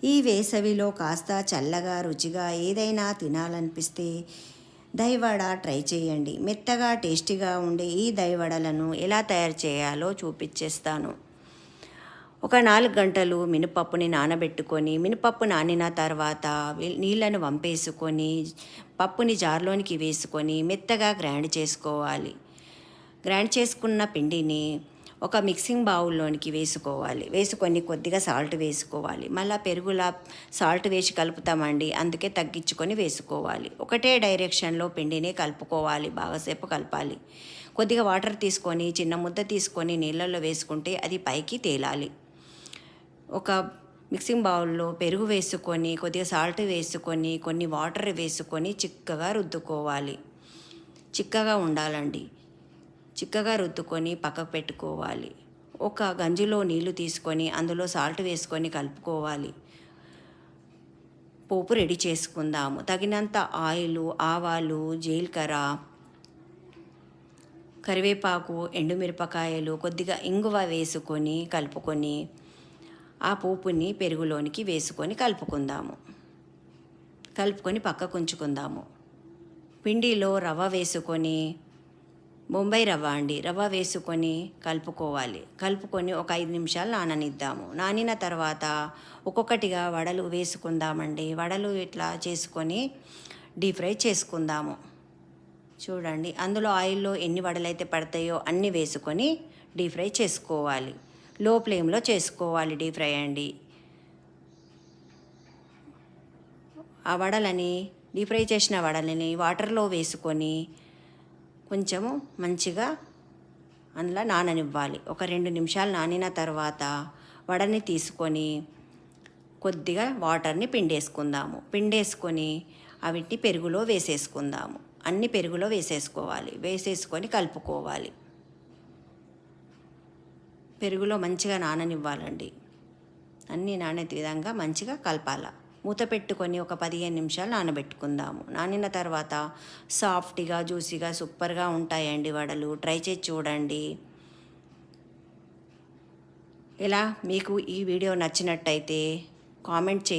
ఈ వేసవిలో కాస్త చల్లగా రుచిగా ఏదైనా తినాలనిపిస్తే దహివడ ట్రై చేయండి. మెత్తగా టేస్టీగా ఉండే ఈ దహివడలను ఎలా తయారు చేయాలో చూపించేస్తాను. ఒక 4 గంటలు మినపప్పుని నానబెట్టుకొని, మినపప్పు నానిన తర్వాత నీళ్ళను వంపేసుకొని పప్పుని జార్లోనికి వేసుకొని మెత్తగా గ్రైండ్ చేసుకోవాలి. గ్రైండ్ చేసుకున్న పిండిని ఒక మిక్సింగ్ బౌల్లోనికి వేసుకొని కొద్దిగా సాల్ట్ వేసుకోవాలి. మళ్ళీ పెరుగులా సాల్ట్ వేసి కలుపుతామండి, అందుకే తగ్గించుకొని వేసుకోవాలి. ఒకటే డైరెక్షన్లో పిండిని కలుపుకోవాలి, బాగాసేపు కలపాలి. కొద్దిగా వాటర్ తీసుకొని చిన్న ముద్ద తీసుకొని నీళ్ళల్లో వేసుకుంటే అది పైకి తేలాలి. ఒక మిక్సింగ్ బౌల్లో పెరుగు వేసుకొని కొద్దిగా సాల్ట్ వేసుకొని కొన్ని వాటర్ వేసుకొని చిక్కగా రుద్దుకోవాలి. చిక్కగా ఉండాలండి. చిక్కగా రుద్దుకొని పక్కకు పెట్టుకోవాలి. ఒక గంజిలో నీళ్లు తీసుకొని అందులో సాల్ట్ వేసుకొని కలుపుకోవాలి. పోపు రెడీ చేసుకుందాము. తగినంత ఆయిలు, ఆవాలు, జీలకర్ర, కరివేపాకు, ఎండుమిరపకాయలు, కొద్దిగా ఇంగువ వేసుకొని కలుపుకొని ఆ పోపుని పెరుగులోనికి వేసుకొని కలుపుకొని పక్కకు ఉంచుకుందాము. పిండిలో రవ్వ వేసుకొని, బొంబాయి రవ్వ వేసుకొని కలుపుకొని ఒక 5 నిమిషాలు నాననిద్దాము. నానిన తర్వాత ఒక్కొక్కటిగా వడలు వేసుకుందామండి. వడలు ఇట్లా చేసుకొని డీప్ ఫ్రై చేసుకుందాము. చూడండి, అందులో ఆయిల్లో ఎన్ని వడలు అయితే పడతాయో అన్నీ వేసుకొని డీప్ ఫ్రై చేసుకోవాలి. లో ఫ్లేమ్లో చేసుకోవాలి డీప్ ఫ్రై అండి. ఆ డీప్ ఫ్రై చేసిన వడలని వాటర్లో వేసుకొని కొంచెము మంచిగా అందులో నాననివ్వాలి. ఒక 2 నిమిషాలు నానిన తర్వాత వడని తీసుకొని కొద్దిగా వాటర్ని పిండేసుకొని వీటిని పెరుగులో వేసేసుకుందాము. అన్ని పెరుగులో వేసేసుకొని కలుపుకోవాలి. పెరుగులో మంచిగా నాననివ్వాలండి. అన్నీ నానే విధంగా మంచిగా కలపాలి. మూత పెట్టుకొని ఒక 15 నిమిషాలు నానబెట్టుకుందాము. నానిన తర్వాత సాఫ్ట్గా జ్యూసీగా సూపర్గా ఉంటాయండి వడలు. ట్రై చేసి చూడండి. ఇలా మీకు ఈ వీడియో నచ్చినట్టయితే కామెంట్ చేయండి.